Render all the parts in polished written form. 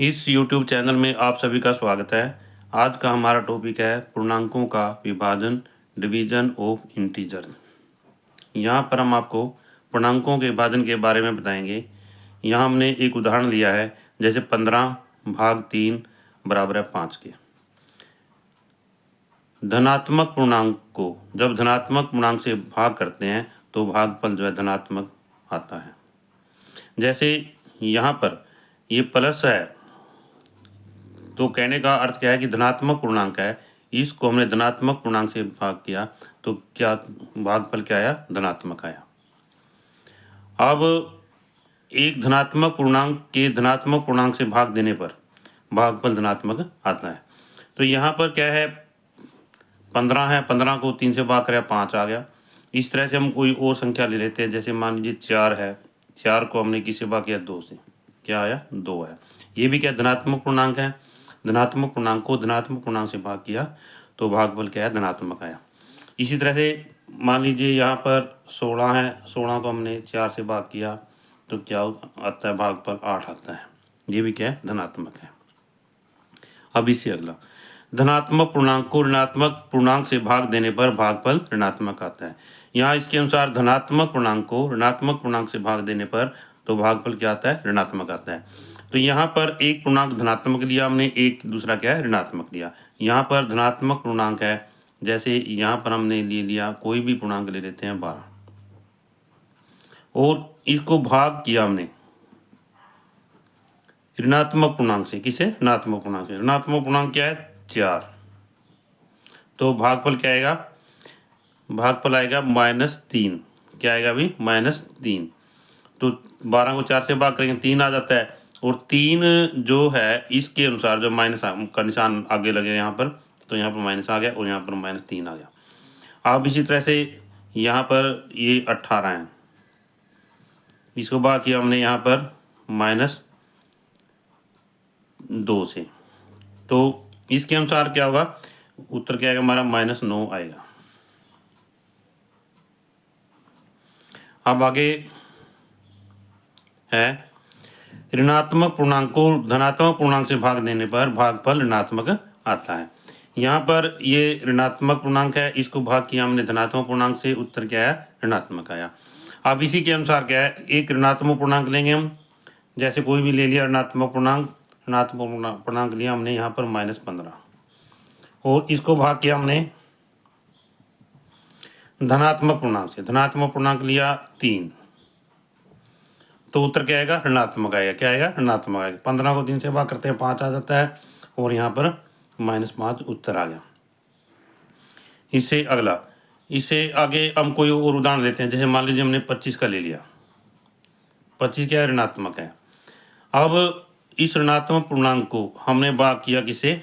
इस YouTube channel में आप सभी का स्वागत है। आज का हमारा टॉपिक है पूर्णांकों का विभाजन, डिवीजन ऑफ इंटीजर। यहाँ पर हम आपको पूर्णांकों के विभाजन के बारे में बताएंगे। यहाँ हमने एक उदाहरण लिया है, जैसे 15/3 बराबर है 5 के। धनात्मक पूर्णांक को जब धनात्मक पूर्णांक से भाग करते हैं तो भागफल जो है धनात्मक आता है। जैसे यहाँ पर ये प्लस है, तो कहने का अर्थ क्या है कि धनात्मक पूर्णांक है, इसको हमने धनात्मक पूर्णांक से भाग किया तो क्या भागफल क्या आया? धनात्मक आया। अब एक धनात्मक पूर्णांक के धनात्मक पूर्णांक से भाग देने पर भागफल धनात्मक आता है। तो यहाँ पर क्या है, 15 है, 15 को 3 से भाग करें 5 आ गया। इस तरह से हम कोई और संख्या ले लेते हैं, जैसे मान लीजिए 4 है, 4 को हमने किससे भाग किया? 2 से, क्या आया? 2 है। ये भी क्या धनात्मक पूर्णांक है? धनात्मक पूर्णांक को धनात्मक पूर्णांक से भाग किया तो भागफल क्या है? धनात्मक आया। इसी तरह से मान लीजिए यहाँ पर 16 है, 16 को हमने 4 से भाग किया तो क्या आता है? भागफल 8 आता है। ये भी क्या है? धनात्मक है। अब इससे अगला, धनात्मक पूर्णांक को ऋणात्मक पूर्णांक से भाग देने पर भागफल ऋणात्मक आता है। यहाँ इसके अनुसार धनात्मक पूर्णांक को ऋणात्मक पूर्णांक से भाग देने पर तो भागफल क्या आता है? ऋणात्मक आता है। तो यहाँ पर एक पूर्णांक धनात्मक लिया हमने, एक दूसरा क्या है? ऋणात्मक लिया। यहाँ पर धनात्मक पूर्णांक है, जैसे यहाँ पर हमने ले लिया, कोई भी पूर्णांक ले लेते हैं 12, और इसको भाग किया हमने ऋणात्मक पूर्णांक से। किसे? ऋणात्मक पूर्णांक से। ऋणात्मक पूर्णांक क्या है? 4। तो भागफल क्या आएगा? भागफल आएगा -3। क्या आएगा अभी? -3। तो 12 को 4 से भाग करेंगे 3 आ जाता है, और 3 जो है इसके अनुसार जो माइनस का निशान आगे लगे यहाँ पर, तो यहाँ पर माइनस आ गया और यहाँ पर -3 आ गया। अब इसी तरह से यहाँ पर ये 18 है, इसको भाग किया हमने यहाँ पर -2 से, तो इसके अनुसार क्या होगा? उत्तर क्या आएगा हमारा? -9 आएगा। अब आगे है ऋणात्मक पूर्णांक को धनात्मक पूर्णांक से भाग देने पर भागफल ऋणात्मक आता है। यहाँ पर ये ऋणात्मक पूर्णांक है, इसको भाग किया हमने धनात्मक पूर्णांक से, उत्तर क्या है? ऋणात्मक आया। अब इसी के अनुसार क्या है, एक ऋणात्मक पूर्णांक लेंगे हम, जैसे कोई भी ले लिया ऋणात्मक पूर्णांक, ऋणात्मक पूर्णांक लिया हमने यहाँ पर -15, और इसको भाग किया हमने धनात्मक पूर्णांक से। धनात्मक पूर्णांक लिया 3, तो उत्तर क्या आएगा? ऋणात्मक आएगा। क्या आएगा? ऋणात्मक आएगा। 15 को 3 से भाग करते हैं 5 आ जाता है, और यहाँ पर -5 उत्तर आ गया। इससे अगला, इससे आगे हम कोई और उदाहरण लेते हैं, जैसे मान लीजिए हमने 25 का ले लिया। 25 क्या है? ऋणात्मक है। अब इस ऋणात्मक पूर्णांक को हमने भाग किया किसे?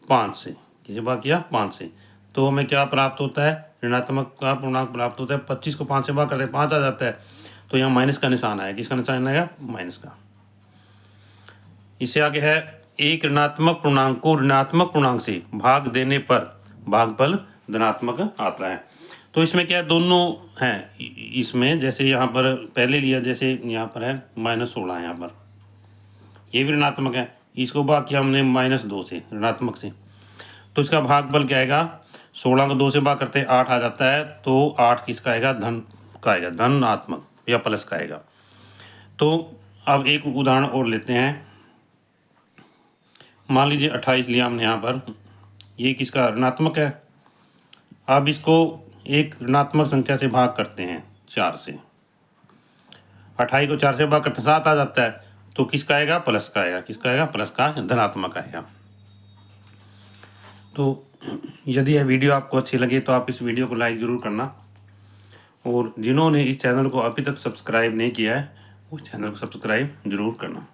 5 से। किसे भाग किया? 5 से। तो हमें क्या प्राप्त होता है? ऋणात्मक का पूर्णांक प्राप्त होता है। 25 को 5 से भाग करते हैं 5 आ जाता है, तो यहाँ माइनस का निशान आया। किसका निशान आएगा? माइनस का। इससे आगे है एक ऋणात्मक पूर्णांक को ऋणात्मक पूर्णांक से भाग देने पर भागफल धनात्मक आता है। तो इसमें क्या है? दोनों हैं इसमें, जैसे यहाँ पर पहले लिया, जैसे यहाँ पर है -16 है, यहाँ पर ये भी ऋणात्मक है, इसको भाग किया हमने -2 से, ऋणात्मक से, तो इसका भागफल क्या आएगा? 16 को 2 से भाग करते हैं 8 आ जाता है, तो 8 किसका आएगा? धन का आएगा, धनात्मक या प्लस का आएगा। तो अब एक उदाहरण और लेते हैं। मान लीजिए 28 लिया हमने यहाँ पर, ये किसका? ऋणात्मक है। अब इसको एक ऋणात्मक संख्या से भाग करते हैं 4 से। 28 को 4 से भाग करते 7 आ जाता है, तो किसका आएगा? प्लस का आएगा। किसका आएगा? प्लस का, धनात्मक आएगा। तो यदि यह वीडियो आपको अच्छी लगे तो आप इस वीडियो को लाइक ज़रूर करना, और जिन्होंने इस चैनल को अभी तक सब्सक्राइब नहीं किया है वो चैनल को सब्सक्राइब ज़रूर करना।